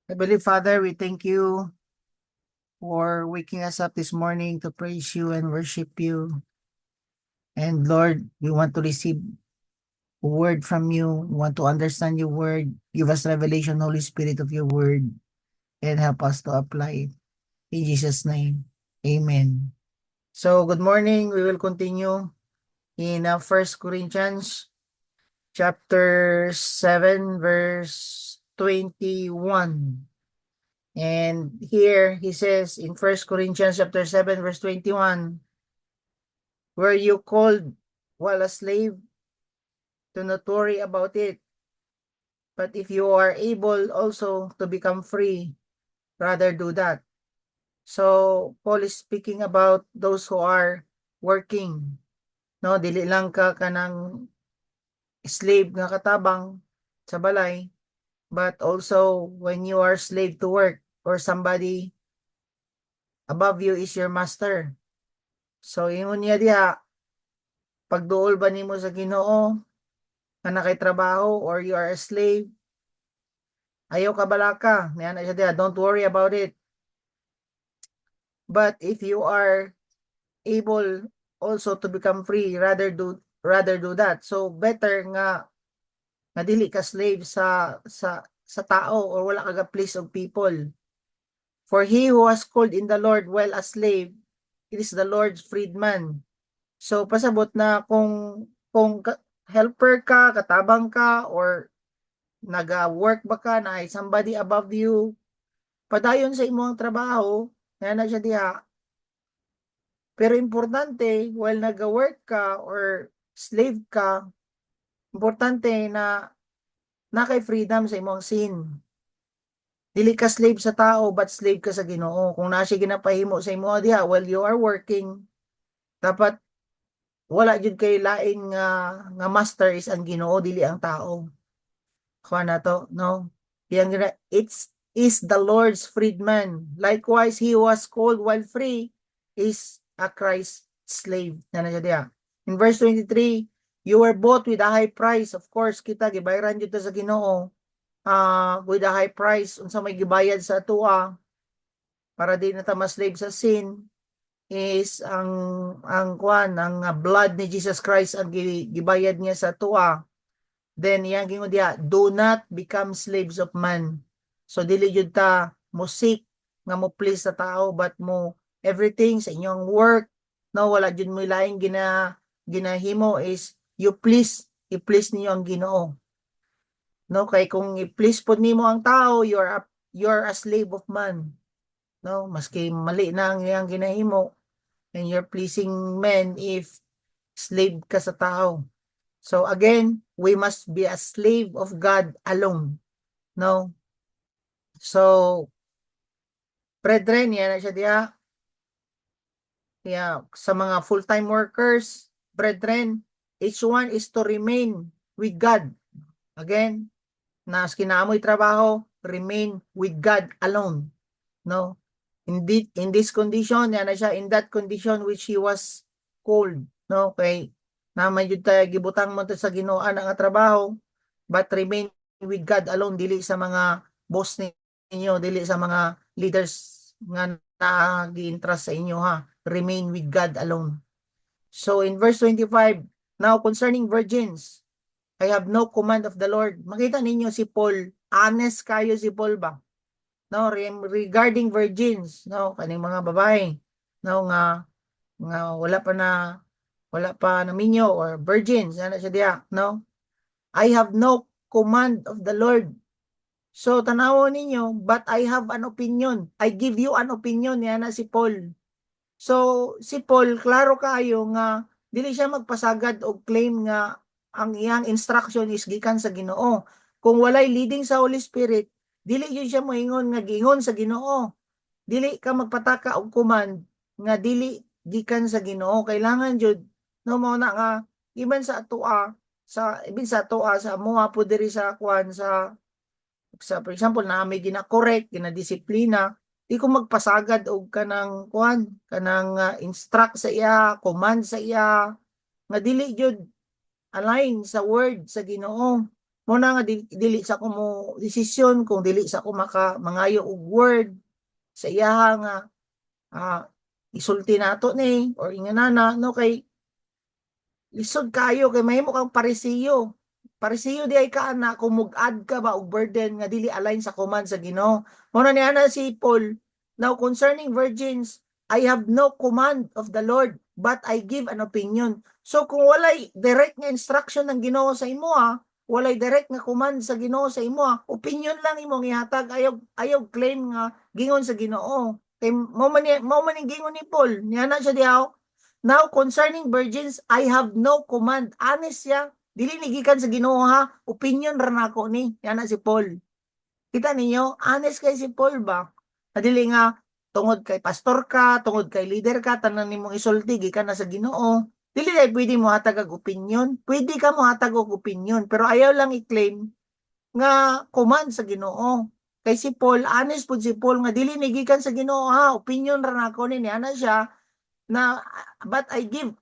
Heavenly Father, we thank you for waking us up this morning to praise you and worship you. And Lord, we want to receive a word from you. We want to understand your word. Give us revelation, Holy Spirit, of your word, and help us to apply it. In Jesus' name, amen. So, good morning. We will continue in 1 Corinthians chapter 7, verse 21. And here he says in 1 Corinthians chapter 7, verse 21, were you called while a slave? Do not worry about it. But if you are able also to become free, rather do that. So Paul is speaking about those who are working. No, dili lang ka kanang slave nga katabang sa balay, but also when you are slave to work or somebody above you is your master. So ingon niya diha, pagduol ba nimo sa Ginoo nga nakay trabaho or you are a slave, ayaw ka balaka, niya na siya diha, don't worry about it. But if you are able also to become free, rather do that. So better nga dili ka slave sa tao or wala ka please of people. For he who was called in the Lord while a slave, it is the Lord's freedman. So pasabot na kung helper ka, katabang ka, or naga-work ba ka na ay somebody above you, padayon sa imong trabaho, na siya diha. Pero importante, while naga-work ka or slave ka, importante na kay freedom sa imong sin. Dili ka slave sa tao, but slave ka sa Ginoo. Kung na siya ginapahimo sa imo diha while you are working, dapat wala jud kay laing nga master is ang Ginoo, dili ang tao. Kuha na to, no? It's is the Lord's freedman. Likewise, he was called while free is a Christ slave. Na siya diya. In verse 23, you were bought with a high price. Of course, kita gibayaran jud ta sa Ginoo. With a high price unsa may gibayad sa atoa para di na ta ma-slave sa sin is ang blood ni Jesus Christ ang gibayad niya sa atoa. Then yang gingon diha, do not become slaves of man. So dili jud ta mo seek nga mo please sa tao, but mo everything sa inyong work, no, wala jud mo laing ginahimo is i-please niyo ang Ginoo. No, kay kung i-please pod nimo ang tao, you're a slave of man. No, maski mali na ang iyang ginahimo and you're pleasing men if slave ka sa tao. So again, we must be a slave of God alone. No? So, brethren, yan na siya diya. Yeah, sa mga full-time workers, brethren, each one is to remain with God. Again, na kinaamoy trabaho, remain with God alone. No? In this condition, yan na siya, in that condition which he was called. No? Kay na may jud tayo gibutang mo sa Ginoo nga trabaho, but remain with God alone, dili sa mga boss ninyo, dili sa mga leaders nga nag-i-entrust sa inyo, ha. Remain with God alone. So in verse 25, now concerning virgins, I have no command of the Lord. Makita ninyo si Paul, honest kayo si Paul ba? No, regarding virgins, no, kaning mga babae, no, nga wala pa na minyo or virgins, ano siya diya, no? I have no command of the Lord. So tanawo ninyo, but I have an opinion. I give you an opinion, yan na si Paul. So si Paul, klaro kayo nga dili siya magpasagad og claim nga ang iyang instruction is gikan sa Ginoo. Kung walay leading sa Holy Spirit, dili yun siya moingon nga giingon sa Ginoo. Dili ka magpataka og command nga dili gikan sa Ginoo. Kailangan jud no mo na nga even sa atoa sa amuha po diri sa kwan sa for example na may gina-correct, gina-disiplina, di ko magpasagad og kanang kwan, kanang instruct sa iya, command sa iya nga dili jud align sa word sa Ginoo. Muna nga dili sa ko mo desisyon kung dili sa ko mangayo og word sa iyaha nga isulti nato ni or inganana no kay lisod kayo kay mahimo kang parisiyo. Parisiyo di ay ka na kung mug-add ka ba og burden nga dili align sa command sa Ginoo. Muna ni ana si Paul, now concerning virgins, I have no command of the Lord, but I give an opinion. So kung walay direct nga instruction ng Ginoo sa imo walay direct nga command sa Ginoo sa imo opinion lang imong ihatag, ayaw claim nga gingon sa Ginoo. Kay mao man gingon ni Paul, niya na siya diha. Now concerning virgins, I have no command. Honest siya, dili ni gikan sa Ginoo ha, opinion ra nako ni. Yan na si Paul. Kita ninyo, honest kay si Paul ba? Dili nga tungod kay pastor ka, tungod kay leader ka, tanan nimong isulti gikan na sa Ginoo. Dili ay pwede mo hatag og opinion. Pwede ka mo hatag og opinion, pero ayaw lang i-claim nga command sa Ginoo. Kay si Paul, honest pud si Paul nga dili ni gikan sa Ginoo ha, opinion ra nako ni. Ana siya na but I give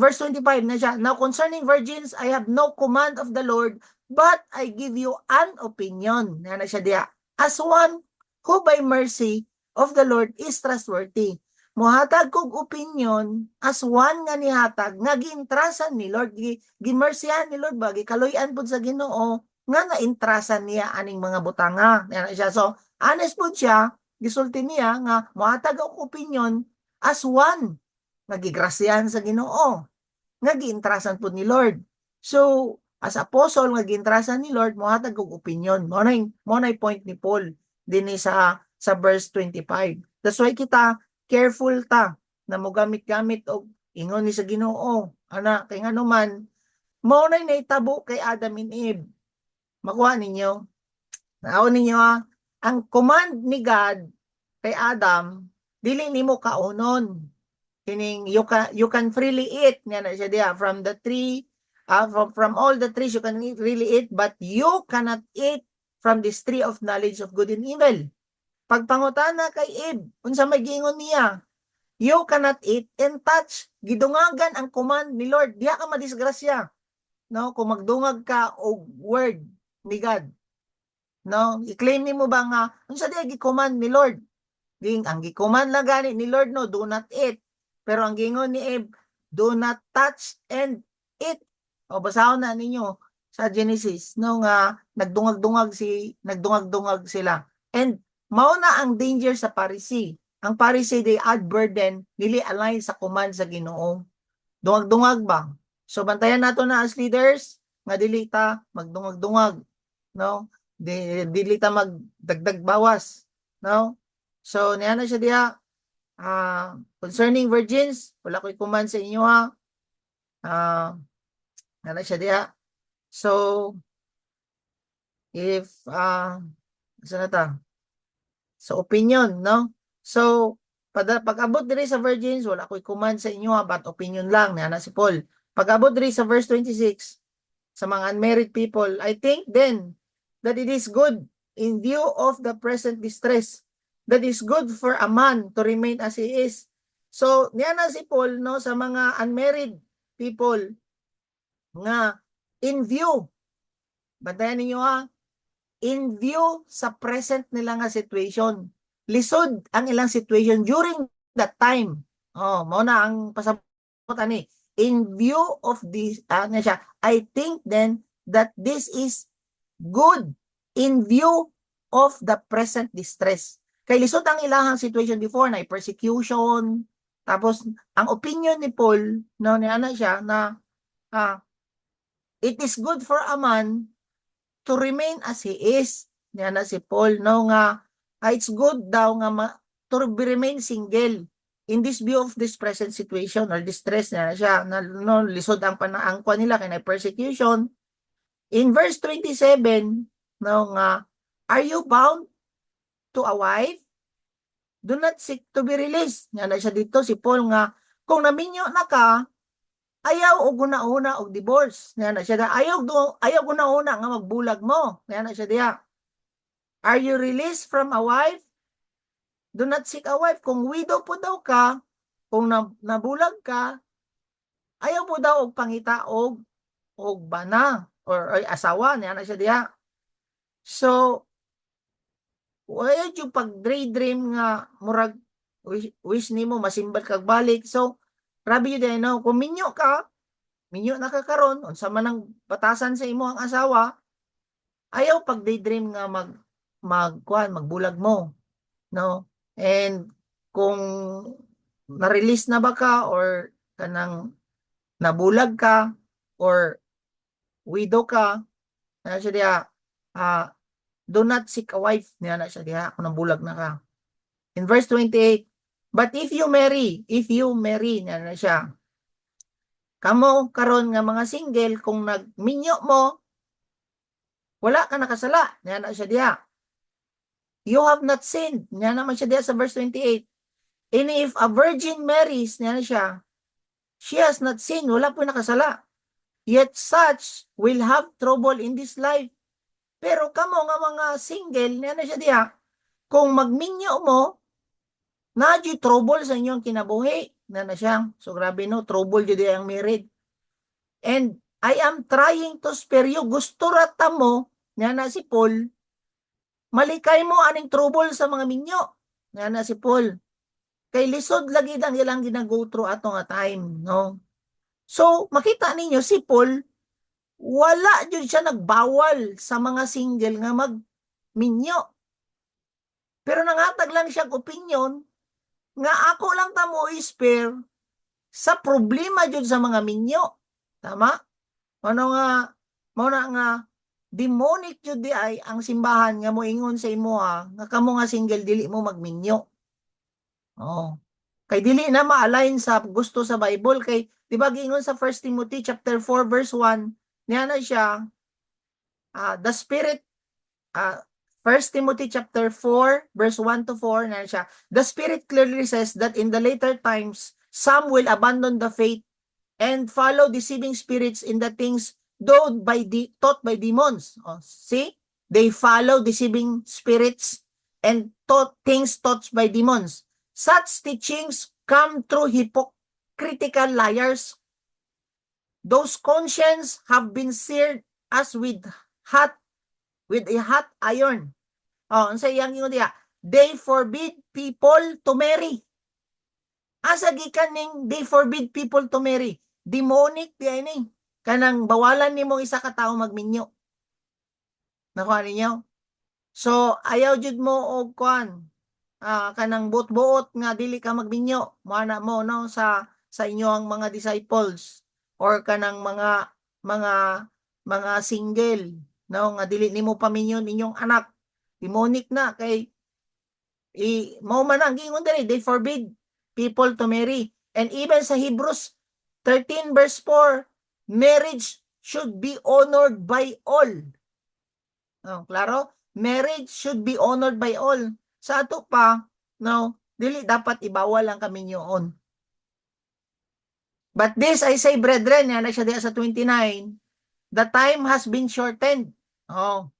verse 25 na siya, now concerning virgins I have no command of the Lord, but I give you an opinion. Na siya diya, as one who by mercy of the Lord is trustworthy. Muhatag kog opinion as one nga nihatag nga giintrasan ni Lord, gimersihan ni Lord ba, gikaluyan pud sa Ginoo nga naintrasan niya aning mga butanga. Na siya, so honest pud siya, gisulti niya nga muhatag og opinion as one nga gigrasyahan sa Ginoo, nga giintrasan pud ni Lord. So as apostle nga giintrasan ni Lord, mohatag og opinion. Mo nay point ni Paul dinhi sa verse 25. That's why kita careful ta na mo gamit-gamit og ingon ni sa Ginoo. Ana kay ngano man mao nay nahitabo kay Adam and Eve. Makuha ninyo. Naon ninyo ang command ni God kay Adam dili nimo kaunon. Kining you can freely eat nga na siya diha from the tree from all the trees you can really eat, but you cannot eat from this tree of knowledge of good and evil. Pagpangutana kay Eve unsa may giingon niya, you cannot eat and touch. Gidungagan ang command ni Lord, diha ka madisgrasya no kung magdungag ka og word ni God. No, i-claim nimo ba nga unsa diha gi-command ni Lord? Ang gi-command lang gani ni Lord no, do not eat. Pero ang gingon ni Eve, do not touch and eat. O basahon na ninyo sa Genesis no nga nagdungag-dungag sila. And mao na ang danger sa Pharisee. Ang Pharisee they add burden, dili align sa command sa Ginoo. Dungag-dungag ba? So bantayan nato na as leaders nga dili ta magdungag-dungag, no? Dili ta magdagdag bawas, no? So niya na siya diha. Concerning virgins, wala ko'y command sa inyo ha. Nana siya diha. So, if, saan na ta? Sa opinion, no? So, pag-abot diri sa virgins, wala ko'y command sa inyo ha, but opinion lang, nana si Paul. Pag-abot diri sa verse 26, sa mga unmarried people, I think then that it is good in view of the present distress, that is good for a man to remain as he is. So, niya na si Paul no sa mga unmarried people nga in view, bantayan ninyo ha, in view sa present nila nga situation. Lisod ang ilang situation during that time. Mao na ang pasabot ani. In view of this, I think then that this is good in view of the present distress. Kay lisod ang ilahang situation before na persecution, tapos ang opinion ni Paul no niya na siya na it is good for a man to remain as he is. Niya na si Paul no nga it's good daw nga to remain single in this view of this present situation or distress na siya na no, lisod ang panaangkwa nila kay na persecution. In verse 27 no nga, are you bound to a wife? Do not seek to be released. Nga na siya dito si Paul nga, kung naminyo na ka, ayaw og una-una og divorce. Nga na siya, ayaw una-una nga magbulag mo. Nga na siya diya. Are you released from a wife? Do not seek a wife. Kung widow po daw ka, kung nabulag ka, ayaw po daw og pangita og bana. or ay asawa niya na siya diha. So wala yung pag-daydream nga murag wish nimo masimbal kag balik. So grabe yun no, kung minyo ka, minyo na ka karon unsa man ang batasan sa imo ang asawa, ayaw pag-daydream nga magbulag mo, no? And kung na-release na ba ka or kanang nabulag ka or widow ka, na siya diha, do not seek a wife niya na siya diha kung nabulag na ka. In verse 28, but if you marry niya na siya, kamo karon nga mga single, kung nagminyo mo, wala ka nakasala niya na siya diha. You have not sinned niya naman siya diha sa verse 28. And if a virgin marries niya na siya, she has not sinned, wala po nakasala. Yet such will have trouble in this life. Pero kamo nga mga single niya na siya diha, kung magminyo mo, na-di trouble sa inyong kinabuhi na siya. So grabe no, trouble jud ang married. And I am trying to spare you. Gusto rata mo nga na si Paul, malikay mo aning trouble sa mga minyo nga na si Paul. Kay lisod lagi lang ilang gina-go through ato nga time, no? So makita ninyo si Paul, wala jud siya nagbawal sa mga single nga magminyo. Pero nangatag lang siya opinion nga ako lang ta mo i-spare sa problema jud sa mga minyo. Tama? Ano nga, muna nga, demonic jud di ay ang simbahan nga moingon sa imuha nga kamo nga single dili mo magminyo. Oh. Kay dili na ma-align sa gusto sa Bible, kay di ba giingon sa 1 Timothy chapter 4 verse 1, niya na siya, the Spirit, 1 Timothy chapter 4 verse 1 to 4 na siya. The Spirit clearly says that in the later times some will abandon the faith and follow deceiving spirits in the things taught by demons. Oh, see? They follow deceiving spirits and things taught by demons. Such teachings come through hypocritical liars. Those conscience have been seared as with a hot iron. Oh, ang sayang yun diya. They forbid people to marry. Asa gikan ning they forbid people to marry. Demonic di ay ning. Kanang bawalan nimo isa ka tawo magminyo. Nakuha ninyo? So ayaw jud mo og kuan. Kanang buot-buot nga dili ka magminyo. Mana mo no sa inyong mga disciples or kanang mga single no nga dili nimo paminyon inyong anak. Demonic na kay mao man ang gingon diri, they forbid people to marry. And even sa Hebrews 13 verse 4, marriage should be honored by all. Oh, klaro? Marriage should be honored by all. Sa ato pa, no, dili dapat ibawal ang kaminyoon. But this I say, brethren, yan na siya diya sa 29, the time has been shortened. Oh.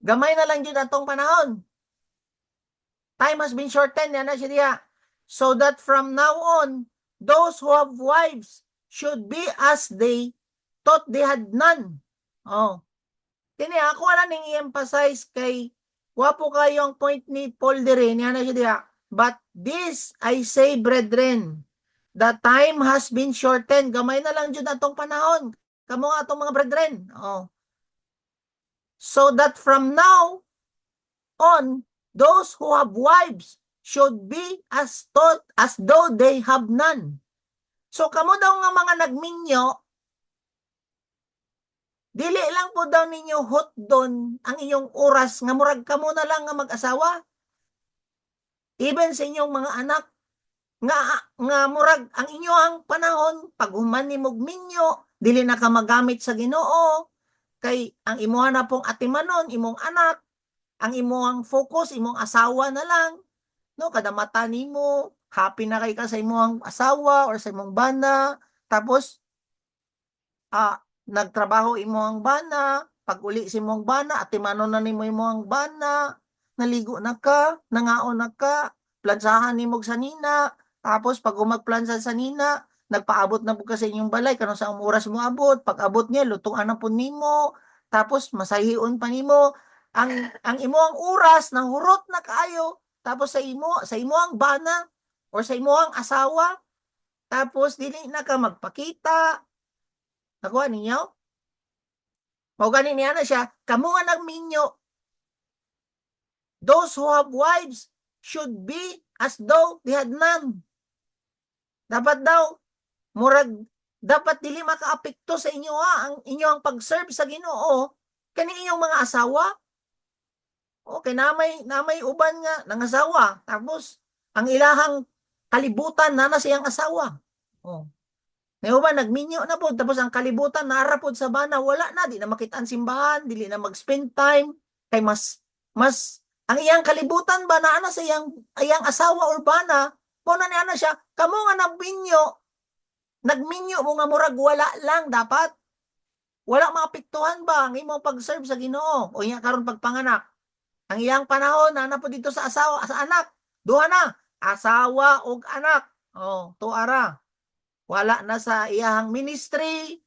Gamay na lang yun atong panahon. Time has been shortened, yan na siya diya. So that from now on, those who have wives should be as they thought they had none. Oh. Kini ako wala ning i-emphasize kay wapo kayo ang point ni Paul dire niya na siya diha. But this I say, brethren, the time has been shortened. Gamay na lang jud atong panahon. Kamo nga atong mga brethren. Oh. So that from now on, those who have wives should be as though they have none. So kamo daw nga mga nagminyo, dili lang po daw ninyo hotdon ang inyong oras nga murag kamo na lang nga mag-asawa. Even sa inyong mga anak nga murag ang inyong panahon pag human nimog minyo, dili na ka magamit sa Ginoo kay ang imuha na pong atimanon imong anak, ang imong focus imong asawa na lang. No, kada mata nimo, happy na kay ka sa imong asawa or sa imong bana, tapos nagtrabaho imong bana, pag uli si imong bana, atimanon na nimo imong bana, naligo na ka, nangaon na ka, plansahan nimo sa nina, tapos pag umagplansa sa nina, nagpaabot na po kasi inyong balay kanang sa oras mo abot, pag abot niya lutuan na po nimo, tapos masahion pa nimo ang imo ang oras nahurot na kaayo, tapos sa imo ang bana or sa imo ang asawa, tapos dili na ka magpakita. Nakuha ninyo? Mao gani niya na siya, kamo nga nagminyo. Those who have wives should be as though they had none. Dapat daw, murag, dapat dili makaapekto sa inyo ang inyong pag-serve sa Ginoo kani inyong mga asawa. Okay, namay uban nga nangasawa. Tapos, ang ilahang kalibutan na siyang asawa. Oh. Ngayon ba, nagminyo na po, tapos ang kalibutan, narapod sa bana, wala na, di na makita ang simbahan, dili na mag-spend time, kay ang iyang kalibutan ba, na sa iyang asawa or bana, kung na niya na siya, kamo nga nagminyo mo nga murag, wala lang, dapat, wala maapektuhan ba, ang imong pag-serve sa Ginoo, o iya karon pagpanganak, ang iyang panahon, na po dito sa asawa, sa anak, duha na, asawa o anak, tuara, wala na sa iyang ministry,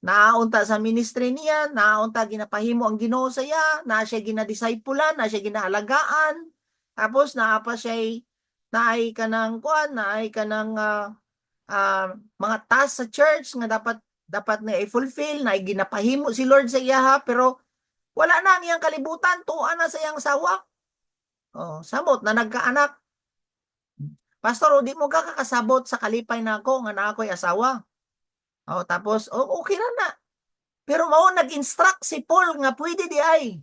naunta sa ministry niya, naunta ginapahimo ang Ginoo sa iya, na siya ginadiscipulan, na siya ginaalagaan, tapos naapa siya naay kanang kuan, naay kanang mga task sa church nga dapat na i-fulfill, na ginapahimo si Lord sa iya, pero wala na ang iyang kalibutan, tuwa na sa iyang sawa. Samot na nagkaanak. Pastor, di mo ka kakasabot sa kalipay na ako nga na ako'y asawa. Tapos, okay na. Pero mao nag-instruct si Paul nga pwede di ay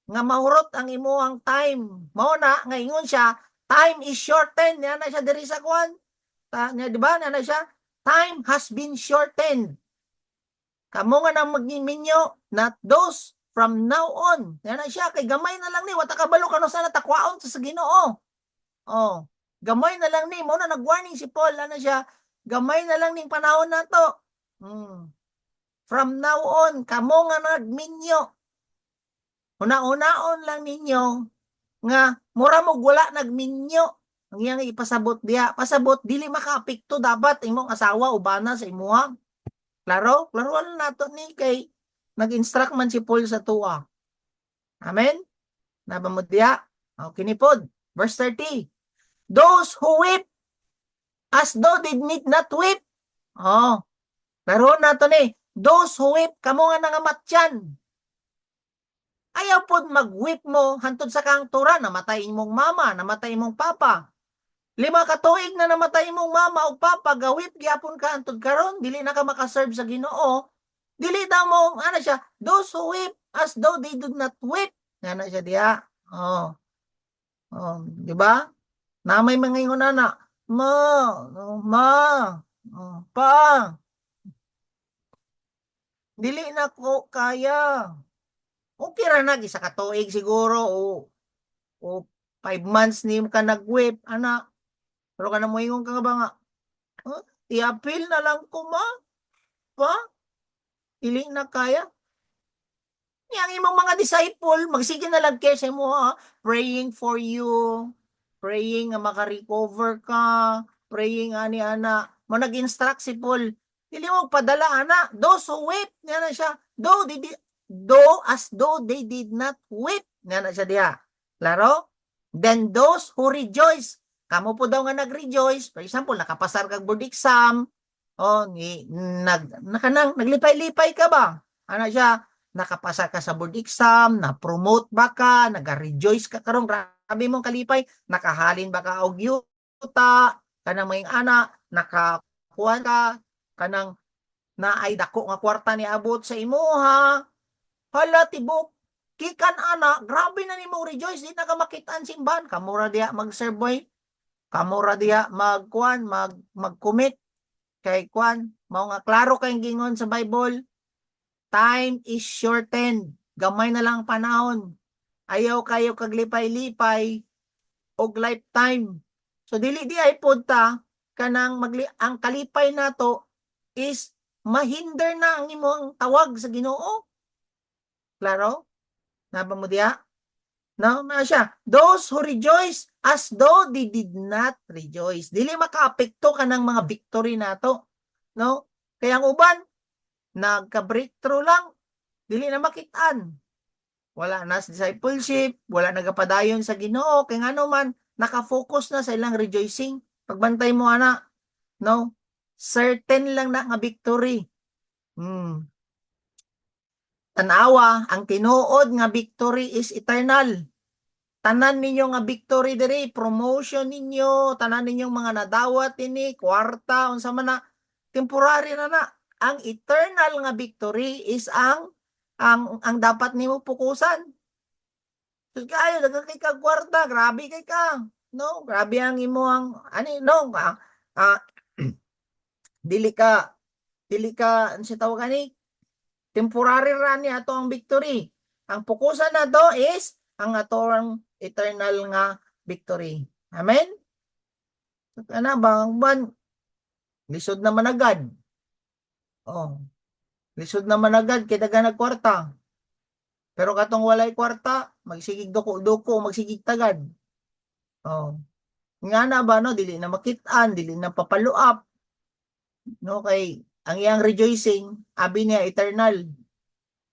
nga mahurot ang imuhang time. Mao na nga ingon siya, time is shortened. Yan na siya diri sa kwan. Di ba? Yan na siya, time has been shortened. Kamo nga nang magminyo, not those from now on. Yan na siya, kay gamay na lang ni, wata kabalo ka no sana takwaon sa Ginoo. Gamay na lang ni, mo na nag-warning si Paul, ano siya, gamay na lang ning panahon na to. From now on, kamo nga nagminyo. Una-unaon lang ninyo, nga, mura mo wala nagminyo. Ang iyang ipasabot diya. Pasabot, dili makaapekto dapat imong asawa o bana sa imuha. Klaro? Klaro lang nato ni kay nag-instruct man si Paul sa tuwa. Amen? Nabamod diya? Okay ni pod. Verse 30. Those who weep as though they need not weep. Laro na to ni. Those who weep, kamo nga nangamatyan. Ayaw pod mag-weep mo hantod sa kangtura, namatay imong mama, namatay imong papa. 5 ka tuig na namatay imong mama o papa, gawip gyapon ka hantod karon, dili na ka makaserve sa Ginoo. Dili daw mo ano siya, those who weep as though they did not weep. Ngano siya diha? Di ba? Na may mga ingon na, pa, dili na ko kaya. Okay ra na, isa ka tuig siguro, o 5 months ni ka nag-whip, anak. Pero ka na mo ingon ka ba nga, i-appeal na lang ko pa, dili na kaya. Yang imong mga disciple, magsige na lang kayo sa mo, praying for you, praying nga maka-recover ka, praying ani ana, mo nag-instruct si Paul, dili mo padala ana, those who weep, nga na siya, though as though they did not weep, nga na siya diha. Klaro? Then those who rejoice, kamo po daw nga nag-rejoice, for example, nakapasar kag board exam, naglipay-lipay ka ba? Ano siya? Nakapasa ka sa board exam, na-promote ba ka, nag-rejoice ka karong grabe mong kalipay, nakahalin ba ka og yuta, kanang may ana, nakakuha ka, kanang naay dako nga kwarta ni abot sa imuha, hala tibok, kikan ana, grabe na nimo rejoice, di na ka makitaan simbahan, kamura diya mag-serve boy, kamura diya mag-commit, kay kwan, mao nga klaro kayong gingon sa Bible, time is shortened. Gamay na lang panahon. Ayaw kayo kaglipay-lipay og lifetime. So dili di ay punta kanang ang kalipay nato is mahinder na ang imong tawag sa Ginoo. Klaro? Naba mo diya? No, na siya. Those who rejoice as though they did not rejoice. Dili makaapekto kanang mga victory nato. no? Kaya ang uban nagka-breakthrough lang, dili na makitaan. Wala na sa discipleship, wala nagapadayon sa Ginoo, kay ngano man naka-focus na sa ilang rejoicing. Pagbantay mo ana, no? Certain lang na nga victory. Tanawa, ang tinuod nga victory is eternal. Tanan ninyo nga victory diri, promotion ninyo, tanan ninyong mga nadawat ini, kwarta, unsa man na, temporary na na. Ang eternal nga victory is ang dapat nimo pukusan. So kayo dagan kay kag kwarta, grabe kay ka. No, grabe ang imong ani no, dili ka ano tawag ani, temporary ra ni ato ang victory. Ang pukusan na do is ang atong eternal nga victory. Amen? Ana bang lisod naman agad. Oh, lisod naman agad kay dagan nagkwarta. Pero katong walay kwarta, magsigig duko-duko, magsigig tagad. Oh. Nga na ba no, dili na makit-an, dili na papaluap. No kay ang iyang rejoicing, abi niya eternal.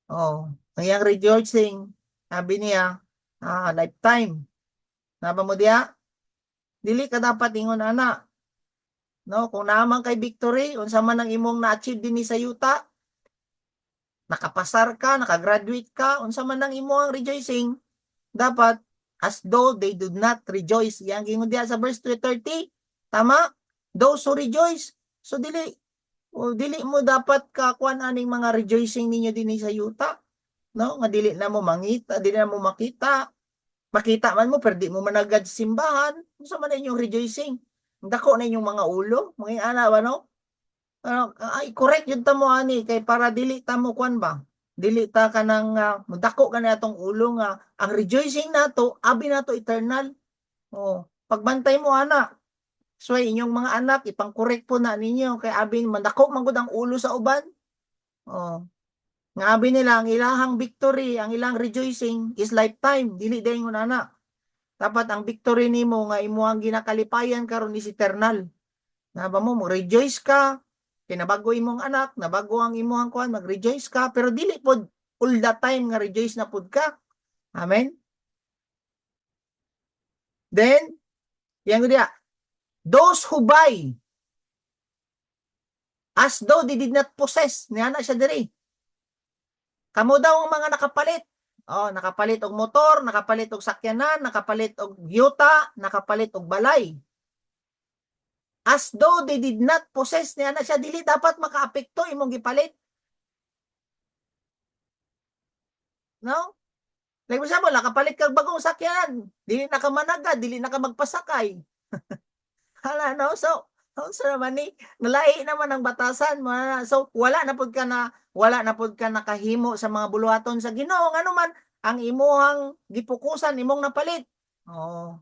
Oh, ang iyang rejoicing, abi niya lifetime. Naba mo diya? Dili ka dapat ingon ana. No, kung naman kay victory, unsa man ang imong na-achieve dinhi sa yuta, nakapasar ka, nakagraduate ka, unsa man ang imong rejoicing, dapat as though they did not rejoice. Yang gingon diha sa verse 30, tama? Those who rejoice. So dili mo dapat ka kuan aning mga rejoicing ninyo dinhi sa yuta, no? Nga dili na mo mangita, dili na mo makita man mo pero di mo managad sa simbahan. Unsa man inyong rejoicing? Dako na inyong mga ulo, mga ana ba no? Ay correct yun ta mo ani kay para dili ta mo kuan ba? Dili ta kanang dako ka na atong ulo nga ang rejoicing nato abi nato eternal. Oh, pagbantay mo ana. So inyong mga anak ipang-correct po na ninyo kay abi mandako man gud ang ulo sa uban. Oh. Nga abi nila ang ilahang victory, ang ilang rejoicing is lifetime, dili dayon ana. Dapat ang victory nimo nga imuhang ginakalipayan karon is eternal. Na ba mo rejoice ka, kinabago imong anak, nabago ang imong kuan, mag-rejoice ka, pero dili pod all the time nga rejoice na pod ka. Amen? Then, yan ko diya, those who buy, as though they did not possess, niya na siya diri. Kamo daw ang mga nakapalit. Oh, nakapalit og motor, nakapalit og sakyanan, nakapalit og yuta, nakapalit og balay. As though they did not possess niya na siya, dili dapat makaapekto imong gipalit. No? Like example, nakapalit kag bagong sakyan, dili na ka managad, dili na ka magpasakay. Hala no, so naman ni nalai naman ang batasan mo na. So wala na pud ka nakahimo sa mga buluhaton sa Ginoo ngano man ang imuhang gipukusan imong napalit. Oh.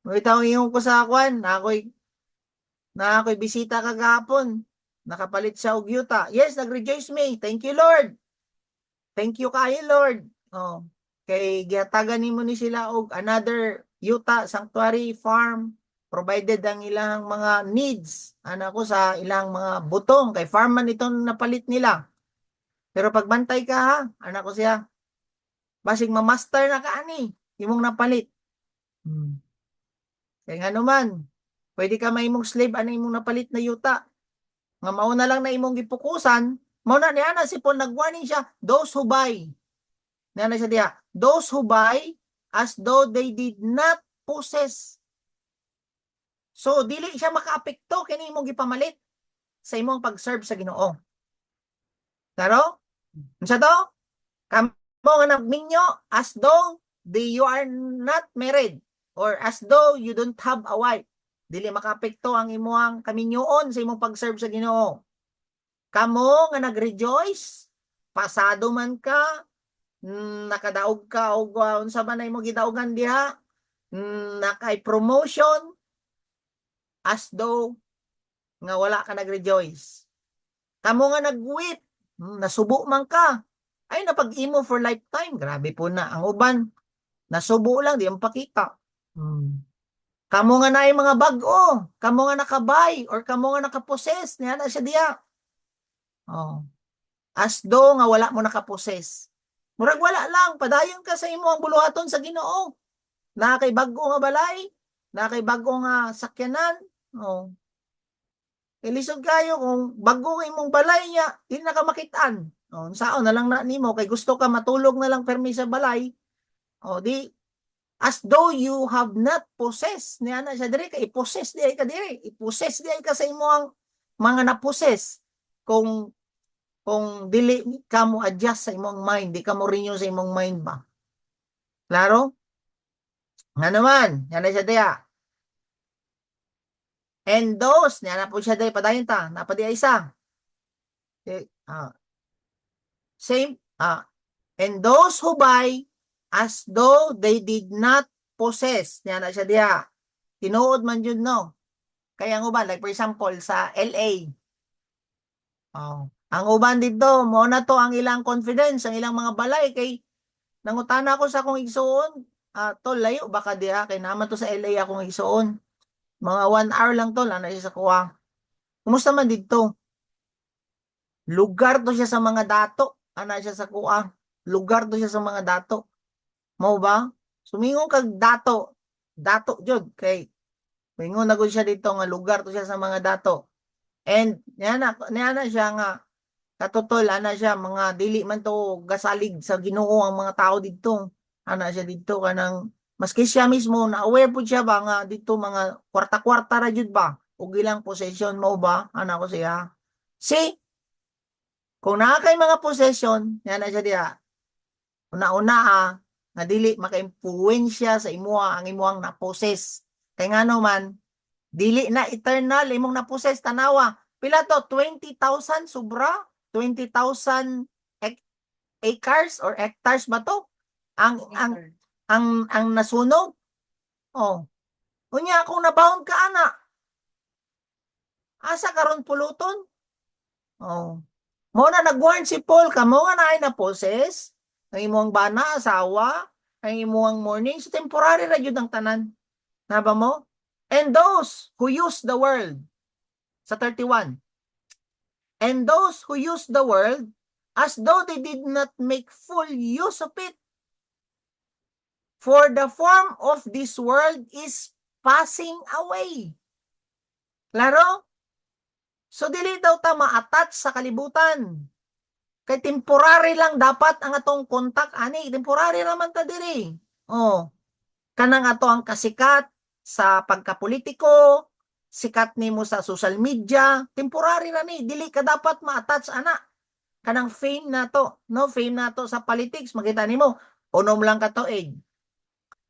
Bitaw ingon ko sa kwan, na ako'y bisita kagahapon. Nakapalit siya og yuta. Yes, nag-rejoice me. Thank you, Lord. Thank you kayo, Lord. Oh. Kay gihatagan nimo ni sila og another yuta, sanctuary, farm, provided ang ilang mga needs ana ko sa ilang mga butong kay farm man itong napalit nila. Pero pagbantay ka ha, anak ko siya. Basig ma-master na ka ani imong napalit. Kay nga naman, pwede ka mahimong slave ano imong napalit na yuta. Nga mao na lang na imong gipukusan, mao na niya na si Paul nag-warning siya, those who buy. Niya na siya diha, those who buy as though they did not possess. So dili siya makaapekto kini imong gipamalit sa imong pag-serve sa Ginoo. Claro? Unsa to? Kamo nga nagminyo as though you are not married or as though you don't have a wife. Dili makaapekto ang imong kaminyoon sa imong pag-serve sa Ginoo. Kamo nga nag-rejoice, pasado man ka, nakadaog ka og unsa man imong gidaugan diha, nakay promotion as though nga wala ka nag-rejoice. Kamo nga nag-weep, nasubo man ka, ay napag-imo for lifetime. Grabe po na ang uban. Nasubo lang, di ang pakita. Kamo nga na ay mga bag-o, kamo nga nakabay, or kamo nga nakaposes, niya na siya diya. Oh. As though nga wala mo nakaposes. Murag wala lang, padayon ka sa imo ang buluhaton sa Ginoo. Na kay bag-o nga balay, na kay bag-o nga sakyanan. Oh. Ilisod kayo kung bago imong balay niya, di na ka makitaan. O, saon na lang na nimo kay gusto ka matulog na lang permi sa balay. O di as though you have not possessed niya na siya diri kay i-possess di ay ka diri. I-possess di ay ka sa imong mga na-possess. Kung dili ka mo adjust sa imong mind, di ka mo renew sa imong mind ba. Klaro? Nga naman, yan na siya diya. And those, niya na po siya dahil padayon ta, napadi isa. Same, and those who buy as though they did not possess. Niya na siya diya. Tinuod man yun, no? Kaya ang uban, like for example, sa LA. Oh. Ang uban dito, mo na to ang ilang confidence, ang ilang mga balay, kay nangutana ko sa akong igsuon, tol, layo baka diha, kay naman to sa LA akong igsuon. Mga 1 hour lang tol, ana siya sa kuha. Kumusta man dito? Lugar to siya sa mga dato, ana siya sa kuha. Lugar to siya sa mga dato. Mao ba? Sumingon kag dato. Dato jud kay mingon na gud siya dito nga lugar to siya sa mga dato. And niya na siya nga katutol ana siya mga dili man to gasalig sa Ginoo ang mga tao didto. Ana siya didto kanang maski siya mismo na aware pud siya ba nga didto mga kwarta-kwarta ra jud ba ug ilang possession mao ba ana ko siya. See, kung naa kay mga possession, niya na siya diha. Una-una nga dili maka-impluwensya sa imuha ang imuhang na-possess. Kay ngano man, dili na eternal imong na-possess tanawa. Pila to? 20,000 sobra? 20,000 acres or hectares ba to? Ang nasunog? Oh. Unya kung nabaon ka ana. Asa karon puluton? Oh. Mo na nag-warn si Paul kamo nga naay na-possess. Ang imong bana, asawa, ang imong morning, so temporary ra jud ang tanan. Naba mo? And those who use the world, sa 31, and those who use the world as though they did not make full use of it. For the form of this world is passing away. Klaro? So dili daw ta ma-attach sa kalibutan. Kay temporary lang dapat ang atong contact ani, temporary ra man ta diri. Oh. Kanang ato ang kasikat sa pagkapolitiko, sikat nimo sa social media, temporary ra ni, dili ka dapat ma-attach ana. Kanang fame nato, no, fame nato sa politics, makita nimo, unom lang ka tuig.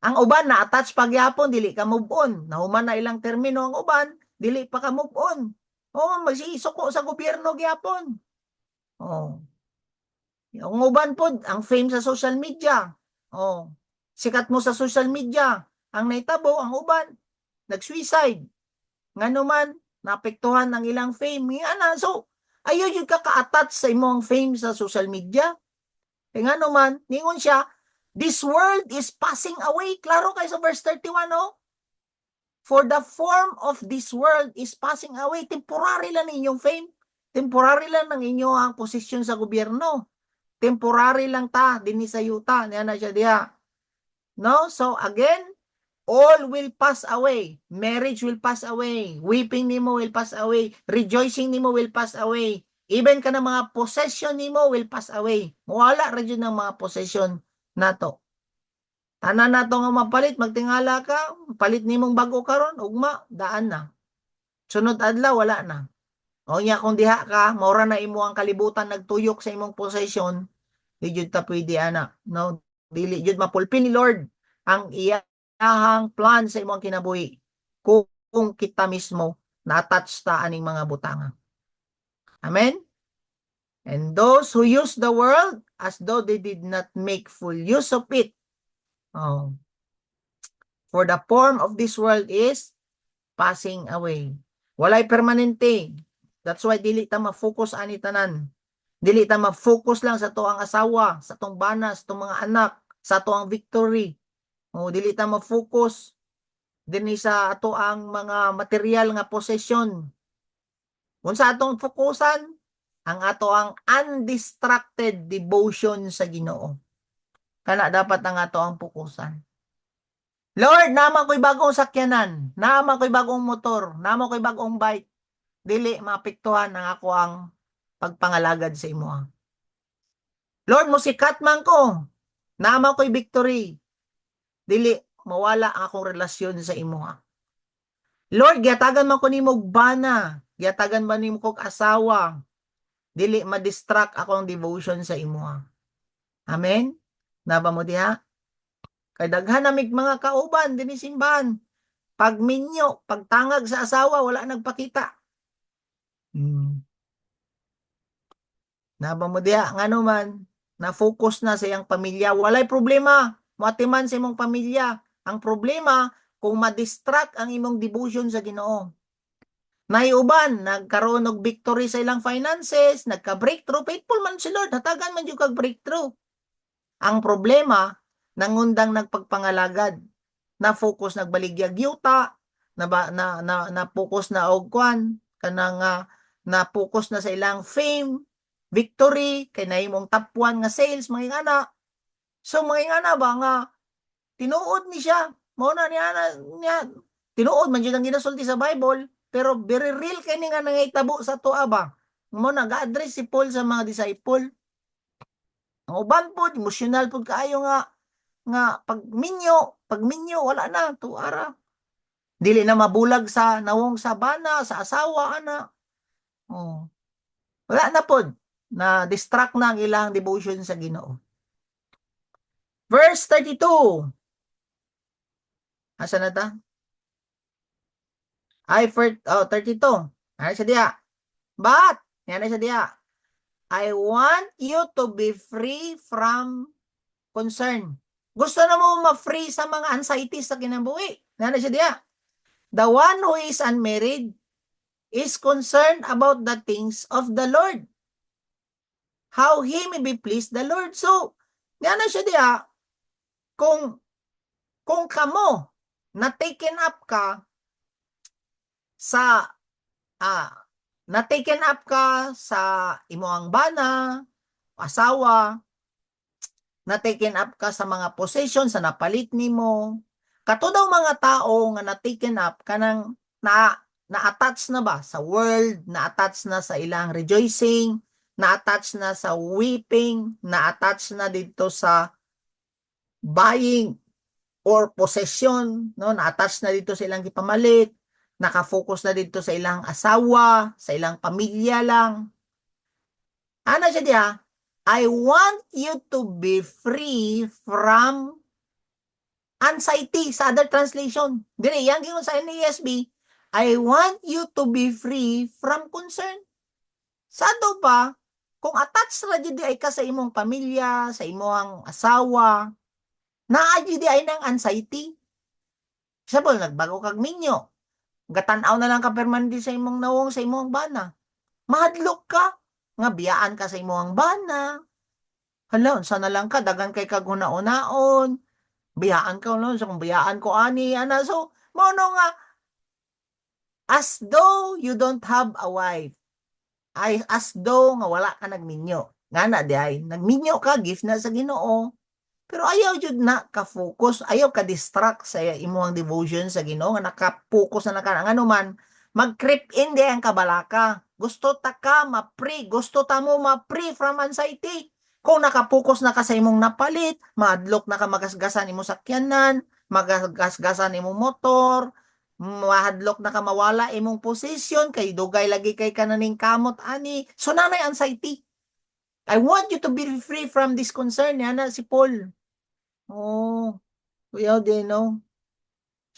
Ang uban na attach pagyapon, dili ka move on. Nahuman na ilang termino ang uban, dili pa ka move on. Oh, magsisuko sa gobyerno gyapon. Oh. Yung uban pod, ang fame sa social media. Oh. Sikat mo sa social media. Ang naitabo, ang uban, nag-suicide. Ngano man, naapektuhan ang ilang fame. Nga so, ayaw yung kaka-attach sa imong fame sa social media. E ngano man, ningon siya, this world is passing away. Klaro kayo sa verse 31, no? For the form of this world is passing away. Temporary lang inyong fame. Temporary lang ng inyong posisyon sa gobyerno. Temporary lang ta, din sa yuta, niya na siya diha. No? So again, all will pass away. Marriage will pass away. Weeping nimo will pass away. Rejoicing nimo will pass away. Even ka ng mga possession nimo will pass away. Wala ra jud ng mga possession nato. Tanan nato nga mapalit, magtingala ka, palit nimong bago karon, ugma, daan na. Sunod adlaw, wala na. O nya kung diha ka, maura na imo ang kalibutan nagtuyok sa imong possession, di jud ta pwede ana. No, dili jud mapulpin ni Lord ang iyahang plan sa imong kinabuhi kung kita mismo na-attach ta aning mga butanga. Amen? And those who use the world as though they did not make full use of it. Oh. For the form of this world is passing away. Walay permanente. That's why dili ta ma-focus ani tanan. Dili ta ma-focus lang sa toang asawa, sa tong bana, sa tong mga anak, sa toang victory. O dili ta ma-focus dinhi sa ato ang mga material nga possession. Unsa atong fokusan? Ang ato ang undistracted devotion sa Ginoo. Kana dapat ang ato ang fokusan. Lord, naman ko'y bagong sakyanan, naman ko'y bagong motor, naman ko'y bagong bike. Dili maapektuhan ang ako ang pagpangalagad sa imo. Lord, musikat man ko, naman ko'y victory. Dili mawala ang akong relasyon sa imo. Lord, giatagan man ko nimo og bana, giatagan man nimo kog asawa. Dili ma-distract akong devotion sa imo. Amen. Naba mo diha? Kay daghan namig mga kauban dinhi simbahan. Pag minyo, pagtangag sa asawa, wala nagpakita. Naba mo diha, ngano man, na-focus na sa iyang pamilya. Walay problema, moatiman sa imong pamilya. Ang problema, kung ma-distract ang imong devotion sa Ginoo. Naiuban, nagkaroon og victory sa ilang finances, nagka-breakthrough, faithful man si Lord, hatagan man yung kag-breakthrough. Ang problema, nangundang nagpagpangalagad, na focus nagbaligyag yuta, na focus na og kwan, kanang na focus na sa ilang fame, victory, kay nahimong top 1 nga sales, mga ingana. So, mga ingana ba nga, tinuod ni siya, mao na niya, tinuod man jud ang ginasulti sa Bible, pero very real kay ni nga nangitabo sa tuwa ba. Mo nag-address si Paul sa mga disciple. Ang uban pod emotional pod kaayo nga pag minyo wala na tuara. Dili na mabulag sa nawong sa bana, sa asawa ana. Oh. Wala na pod na distract na ang ilang devotion sa Ginoo. Verse 32. Asa na ta? Ay, 32. Ano siya diya? But, yan siya diya. I want you to be free from concern. Gusto na mo ma-free sa mga anxieties sa kinabuhi. Yan siya diya. The one who is unmarried is concerned about the things of the Lord. How he may be pleased the Lord. So, yan siya diya. Kung kamo na taken up ka sa na-taken up ka sa imuang bana, asawa, na-taken up ka sa mga possession sa napalit nimo. Katudaw mga tao nga na-taken up kanang na-attach na ba sa world, na-attach na sa ilang rejoicing, na-attach na sa weeping, na-attach na dito sa buying or possession, no? Na-attach na dito sa ilang gipamalit, nakafocus na dito sa ilang asawa, sa ilang pamilya lang. Ano siya diya? I want you to be free from anxiety sa other translation. Dire, yan gingon sa NASB, I want you to be free from concern. Sado pa, kung attached ra jud ay ka sa imong pamilya, sa imong asawa, naa jud ay nang anxiety. Sabol, nagbago kag minyo, gatanaw na lang ka permanente sa imong nawong sa imong bana. Mahadlok ka, nga biyaan ka sa imong bana. Hala, unsa na lang ka, dagan kay kag hunaon, biyaan ka no, so kung biyaan ko ani ana, so mo no nga as though you don't have a wife. Ay as though nga wala ka nagminyo. Ngana di ay nagminyo ka, gift na sa Ginoo. Pero ayaw jud na ka-focus, ayaw ka-distract sa imong devotion sa Ginoo nga naka-focus na ka ano man, mag-creep in di ang kabalaka. Gusto ta ka ma-free, gusto ta mo ma-free from anxiety. Kung naka-focus na ka sa imong napalit, madlok na ka magasgasan imong sakyanan, magasgasan imong motor, mahadlok na ka mawala imong position, kay dugay lagi kay kananing kamot ani. So nanay anxiety. I want you to be free from this concern. Yan na si Paul. Oh, kuya din, no?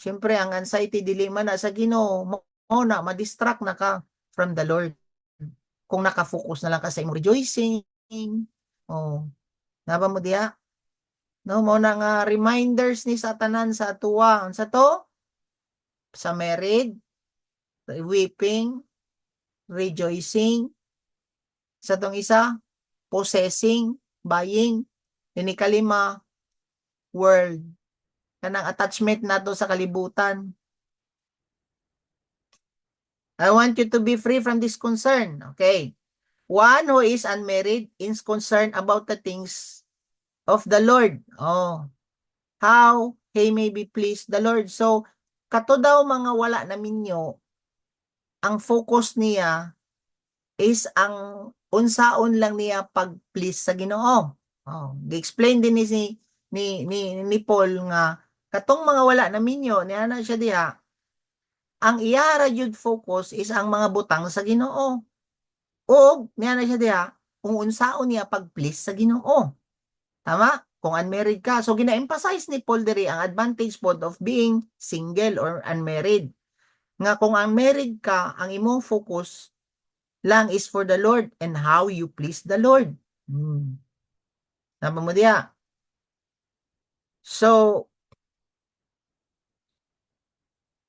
Siyempre, ang anxiety, dili man na sa Ginoo, mo na, ma-distract na ka from the Lord. Kung nakafocus na lang ka sa imong rejoicing, oh, naba mo diya? No, mo na nga reminders ni Satanan sa tuwa. Sa to? Sa married, weeping, rejoicing. Sa tong isa, possessing, buying. Ini kalima, world. Kanang attachment nato sa kalibutan. I want you to be free from this concern. Okay. One who is unmarried is concerned about the things of the Lord. Oh, how he may be pleased the Lord. So, kato daw mga wala na minyo, ang focus niya is ang unsaon lang niya pag-please sa Ginoo. Oh, gi-explain din ni Paul nga katong mga wala na minyo niya na siya diha, ang iya ra jud focus is ang mga butang sa Ginoo. O niya na siya diha kung unsaon niya pag-please sa Ginoo. Tama? Kung unmarried ka. So gina-emphasize ni Paul diri ang advantage both of being single or unmarried. Nga kung unmarried ka, ang imong focus lang is for the Lord and how you please the Lord. Tama mo diya. So,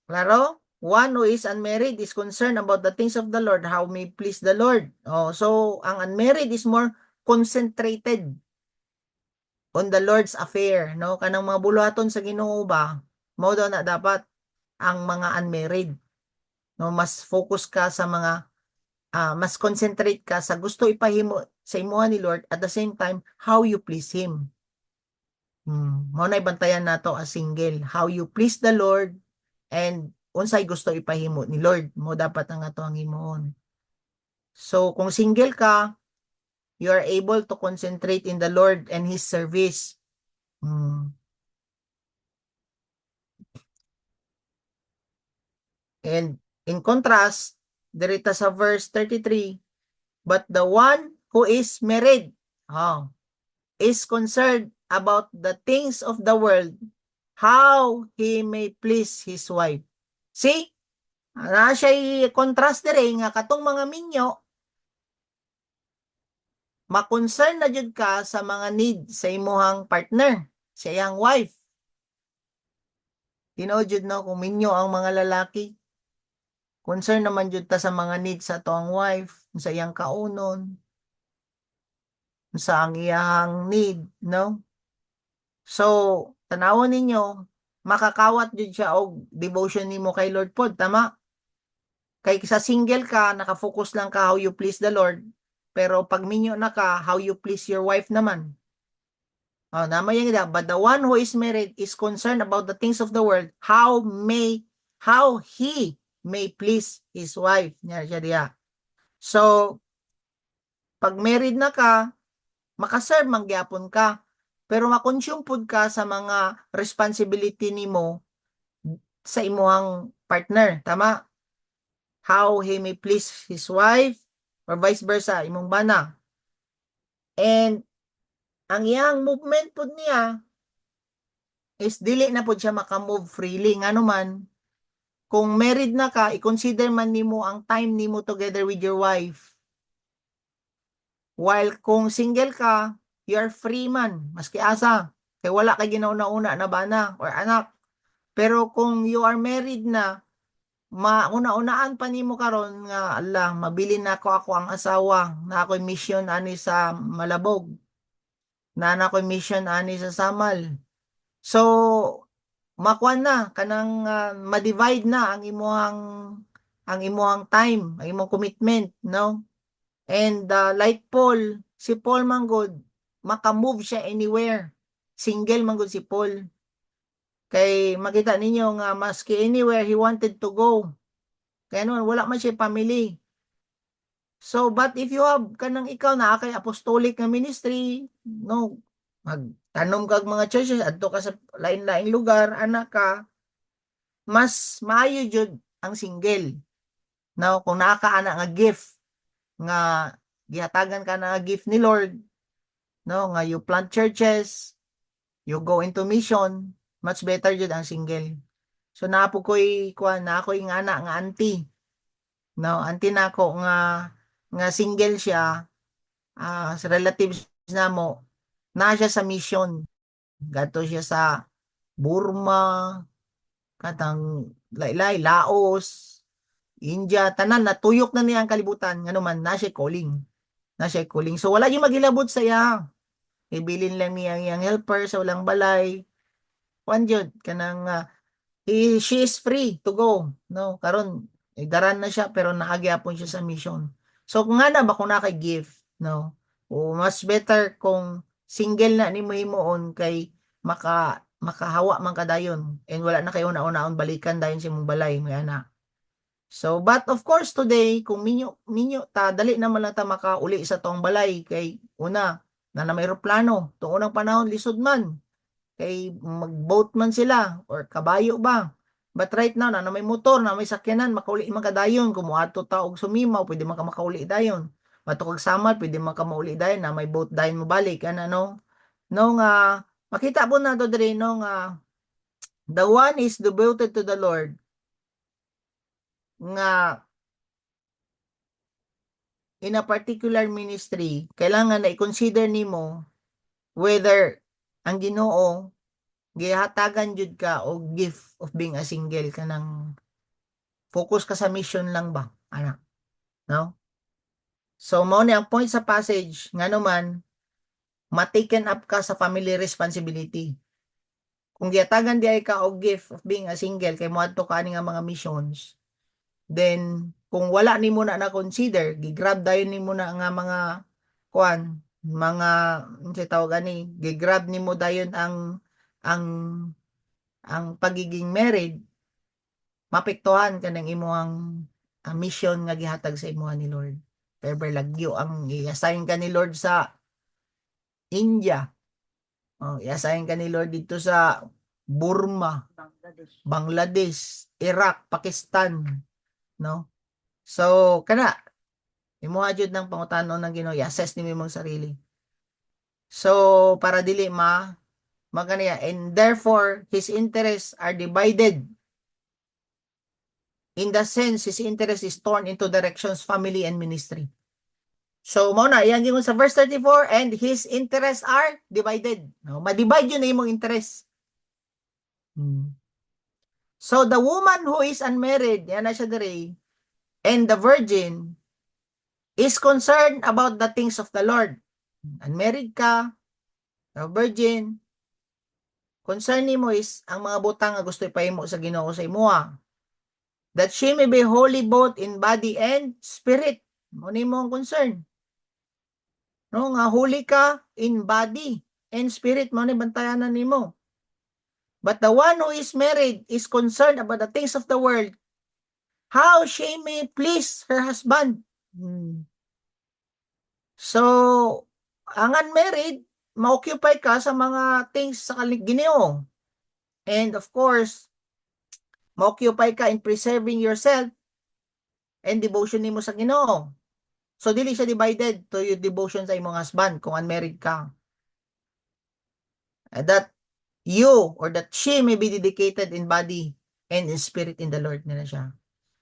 klaro? One who is unmarried is concerned about the things of the Lord, how may please the Lord. Oh, so ang unmarried is more concentrated on the Lord's affair, no? Kanang mga buluhaton sa Ginoo ba, mo daw na dapat ang mga unmarried, no? Mas focus ka sa mga mas concentrate ka sa gusto ipahimo sa imuha ni Lord at the same time how you please him. Mao na ibantayan nato as single, how you please the Lord and unsay gusto ipahimo ni Lord, mo dapat ang ato ang himuon. So kung single ka, you are able to concentrate in the Lord and his service. And in contrast, dirita sa verse 33, but the one who is married is concerned about the things of the world, how he may please his wife. See? Na siya contrast dire nga katong mga minyo, ma-concern na jud ka sa mga need sa imuhang partner, sa iyang wife. Tinuod jud no kung minyo ang mga lalaki, concern naman jud ta sa mga needs sa toang wife, sa iyang kaunon, sa ang iyang need, no? So, tanawon ninyo, makakawat jud siya og devotion nimo kay Lord pod, tama? Kay sa single ka, nakafocus lang ka how you please the Lord, pero pag minyo na ka, how you please your wife naman. Oh, namay nga, but the one who is married is concerned about the things of the world, how he may please his wife. Nya siya diya. So, pag married na ka, makaserve mangyapon ka, pero makonsume pud ka sa mga responsibility nimo sa imuhang partner, tama? How he may please his wife or vice versa, imong bana. And ang iyang movement pud niya is dili na pud siya maka-move freely ngano man kung married na ka, i-consider man nimo ang time nimo together with your wife. While kung single ka, you are free man, maski asa. Kay wala kay ginauna-una na bana or anak. Pero kung you are married na, mauna-unaan pa nimo karon nga Allah, mabili na ako ang asawa, na ako'y mission ani sa Malabog, na ako'y mission ani sa Samal. So, makuan na kanang ma-divide na ang imuhang time, ang imong commitment, no? And like Paul, si Paul manggod, maka-move siya anywhere. Single manggod si Paul. Kay makita ninyo nga maski anywhere he wanted to go. Kaya noon wala man siya family. So but if you have kanang ikaw na kay apostolic nga ministry, no, magtanom kag mga churches adto ka sa lain-laing lugar, anak ka, mas maayo jud ang single. Now, kung naa ka ana nga gift nga gihatagan ka na gift ni Lord, no, nga you plant churches, you go into mission, much better jud ang single. So napo ko'y kuan na ako'y nga anak nga auntie. No, auntie nako nga single siya, sa relatives namo, na siya sa mission. Gato siya sa Burma, katang laylay, Laos, India, tanan natuyok na niya ang kalibutan ngano man na siya calling. Na siya calling. So wala yung maghilabot sa iya. Ibilin lang niya ang helper sa walang balay. Kuan jud kanang she is free to go, no? Karon Daran na siya pero naagyapon siya sa mission. So kung nga na ba kung gift, no? O mas better kung single na nimo himuon kay makahawa man kadayon and wala na kayo una-unaon balikan dayon sa imong balay may ana. So but of course today kung minyo ta dali naman lang ta makauli sa tong balay kay una na may eroplano tuong unang panahon lisod man kay mag-boat man sila or kabayo ba. But right now, na may motor, na may sakyanan, makauli man kadayon. Kung muadto ta og sumimaw, pwede man ka makauli dayon. Matukag samar, pwede man ka mauli dayon na may boat dayon mo balik. Ano, no? No nga, makita po na to dre, no nga, the one is devoted to the Lord. Nga, in a particular ministry, kailangan na i-consider nimo whether ang Ginoo gihatagan jud ka og gift of being a single ka ng focus ka sa mission lang ba ana no so mao ni ang point sa passage nga naman ma-taken up ka sa family responsibility kung gihatagan di ay ka og gift of being a single kay moadto ka ani nga mga missions then kung wala nimo na na-consider gigrab dayon nimo na nga mga kuan mga unsay tawag ani gigrab nimo dayon ang pagiging married, mapektuhan ka ng imuhang mission nga gihatag sa imuha ni Lord. Ever lagyo ang i-assign ka ni Lord sa India. I-assign ka ni Lord dito sa Burma, Bangladesh, Iraq, Pakistan, no? So, kana imuha jud ng pangutanon ng Ginoo, i-assess nimo imong sarili. So, para dili magkaniya, and therefore his interests are divided. In the sense, his interest is torn into directions, family, and ministry. So, mao na, yan yung sa verse 34, and his interests are divided. No? Ma-divide yun na yung interest. So, the woman who is unmarried, yan na siya dere, and the virgin, is concerned about the things of the Lord. Unmarried ka, a virgin, concern nimo is ang mga butang nga gusto ipahimo sa Ginoo sa imuha. That she may be holy both in body and spirit. Mo nimo ang concern. No, nga holy ka in body and spirit mo ni bantayanan nimo. But the one who is married is concerned about the things of the world. How she may please her husband. So, ang unmarried, ma-occupy ka sa mga things sa Ginoo. And of course, ma-occupy ka in preserving yourself and devotion nimo sa Ginoo. So, dili siya divided to your devotion sa imong husband kung unmarried ka. That you or that she may be dedicated in body and in spirit in the Lord nila siya.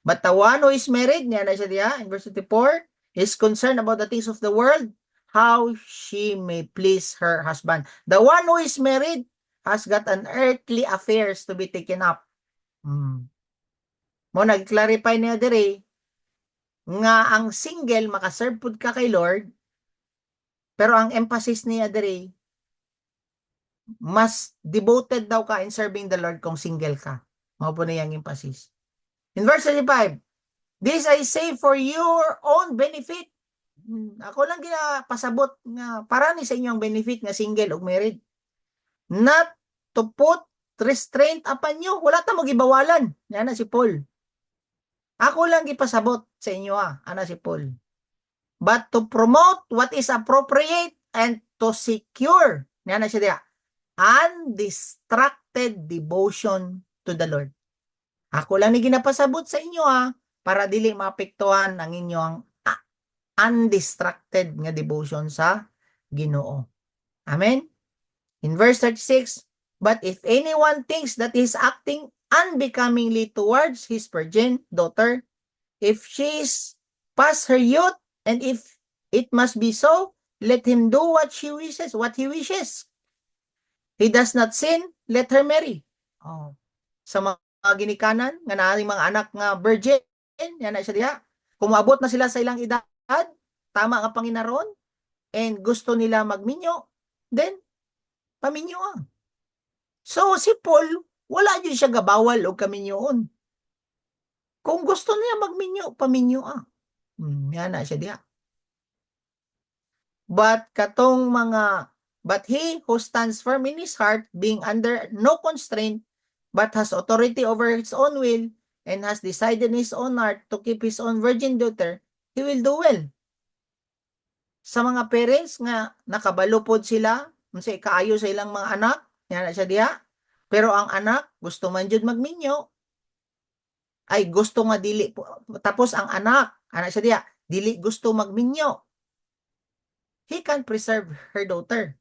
But the one who is married, niya na siya diya, in verse 34, is concerned about the things of the world, how she may please her husband. The one who is married has got an earthly affairs to be taken up. Mo nag-clarify niya dire nga ang single makaserve pud ka kay Lord, pero ang emphasis niya dire mas devoted daw ka in serving the Lord kung single ka. Mao po na yung emphasis. In verse 35, this I say for your own benefit. Ako lang pasabot nga para ni sa inyong benefit nga single o married. Not to put restraint upon you. Wala ta mo gibawalan. Yan na si Paul. Ako lang gipasabot sa inyo ana si Paul. But to promote what is appropriate and to secure. Yan na siya diya. Undistracted devotion to the Lord. Ako lang ni ginapasabot sa inyo para dili maapektuhan ang inyong undistracted nga devotion sa Ginoo. Amen? In verse 36, but if anyone thinks that he is acting unbecomingly towards his virgin daughter, if she is past her youth, and if it must be so, let him do what he wishes. He does not sin, let her marry. Sa mga ginikanan, nga naaring mga anak nga virgin, yan na siya diha. Kung maabot na sila sa ilang edad, tama nga Panginoon, and gusto nila magminyo, then, paminyo So, si Paul, wala yun siya gabawal o kaminyoon. Kung gusto niya magminyo, paminyo yan na siya diha. But he who stands firm in his heart, being under no constraint, but has authority over his own will, and has decided in his own heart to keep his own virgin daughter, he will do well. Sa mga parents nga nakabalupod sila, unsay kaayo sa ilang mga anak, yan na siya diha. Pero ang anak gusto man jud magminyo, ay gusto nga dili tapos ang anak, ana siya diha, dili gusto magminyo. He can preserve her daughter.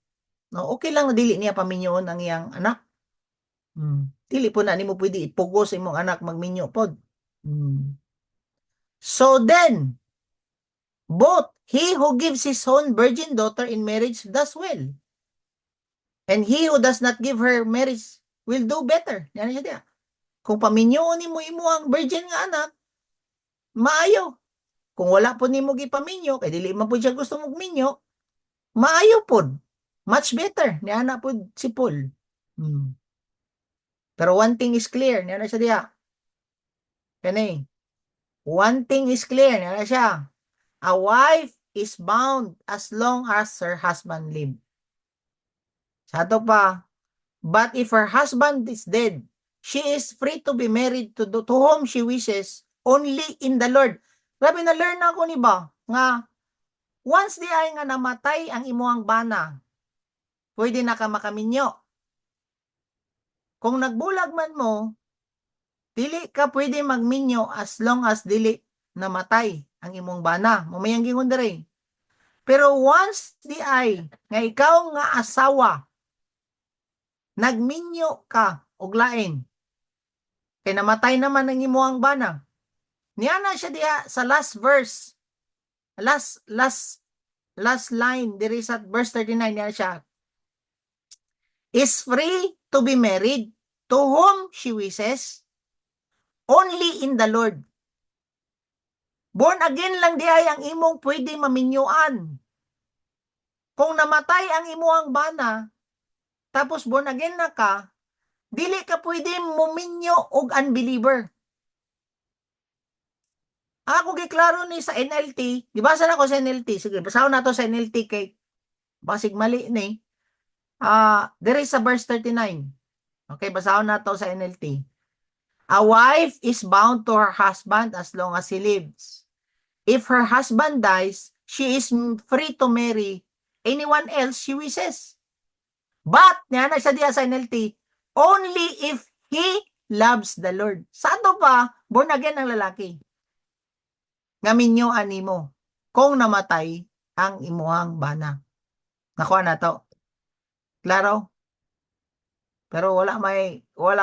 No, okay lang na dili niya paminyoon ang iyang anak. Dili po na nimo pwede ipugos sa imong anak magminyo pod. So then, both he who gives his own virgin daughter in marriage does well, and he who does not give her marriage will do better. Yan siya diha. Kung paminyoon nimo imuhang virgin nga anak, maayo. Kung wala po nimo gipaminyo, kay dili man po siya gusto magminyo, maayo pod. Much better. Ni ana po si Paul. Pero one thing is clear. Ni ana siya diha. Kani. One thing is clear. Ni ana siya. A wife is bound as long as her husband live. Sa ato pa, but if her husband is dead, she is free to be married to whom she wishes, only in the Lord. Grabe na learn ako ni ba nga once di ay nga namatay ang imuhang bana, pwede na ka makaminyo. Kung nagbulag man mo, dili ka pwede magminyo as long as dili namatay ang imong bana. Mamayang gingon diri. Pero once di ay nga ikaw nga asawa, nagminyo ka og lain, kay namatay naman ang imuhang bana. Niya na siya diha sa last verse. Last line diri sa verse 39 niya siya. Is free to be married to whom she wishes, only in the Lord. Born again lang di ay ang imong pwede maminyuan. Kung namatay ang imuhang bana, tapos born again na ka, dili ka pwede muminyo og unbeliever. Ako giklaro ni sa NLT, gibasa na ko sa NLT, sige, basahon na to sa NLT kay basig mali ni. There is a verse 39. Okay, basahon na to sa NLT. A wife is bound to her husband as long as he lives. If her husband dies, she is free to marry anyone else she wishes. But, niya na siya diya sa NLT, only if he loves the Lord. Sa ato pa, born again ang lalaki. Ngaminyo animo kung namatay ang imuhang bana. Nakuha na to. Klaro? Pero wala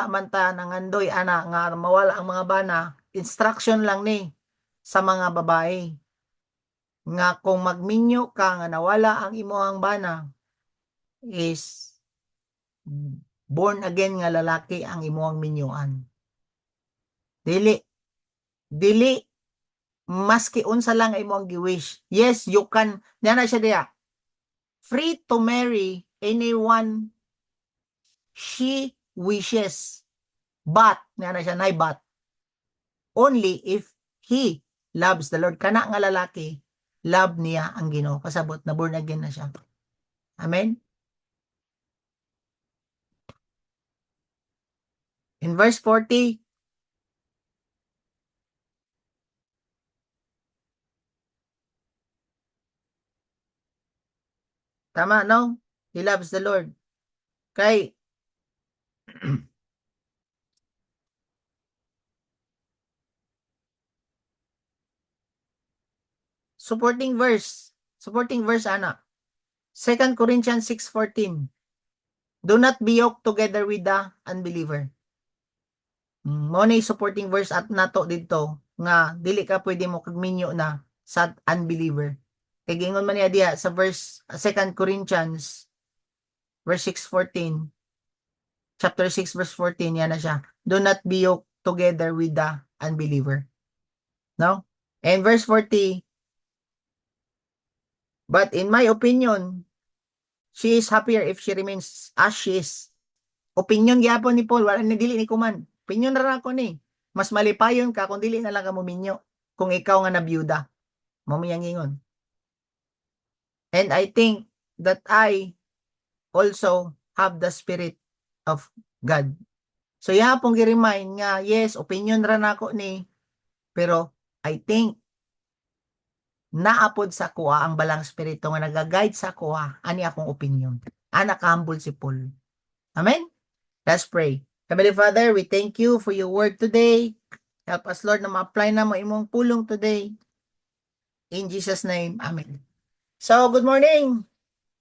man ta nangandoy ana nga mawala ang mga bana. Instruction lang ni sa mga babae. Nga kung magminyo ka nga nawala ang imuhang bana is born again nga lalaki ang imuhang minyoan. Dili maski unsa lang imong giwish. Yes, you can. Diyan na siya diya. Free to marry anyone she wishes. But, diyan na siya, but. Only if he loves the Lord. Kana nga lalaki, love niya ang Ginoo. Kasabot na born again na siya. Amen? In verse 40, tama, no? He loves the Lord. Kay, supporting verse, ana. 2 Corinthians 6:14. Do not be yoked together with the unbeliever. Mo ni supporting verse at nato dito nga dili ka pwede mo kagminyo na sa unbeliever. Kay gingon man niya diha sa verse 2 Corinthians verse 6:14. Chapter 6 verse 14 yan na siya. Do not be yoked together with the unbeliever. No? And verse 40, but in my opinion, she is happier if she remains as she is. Opinion gyapon ni Paul, wala na dili ni kuman. Opinion ra ako ni. Mas malipayon ka kung dili na lang ka muminyo kung ikaw nga nabiyuda. Mamiyang ingon. And I think that I also have the spirit of God. So ya pong gi-remind nga yes, opinion ra nako ni, pero I think naapod sa kuha ang balang spirito nga nagaguide sa kuha ani akong opinion. Anak humble si Paul. Amen. Let's pray. Heavenly Father, we thank you for your word today. Help us, Lord, na ma-apply na mo imong pulong today. In Jesus' name, Amen. So, good morning.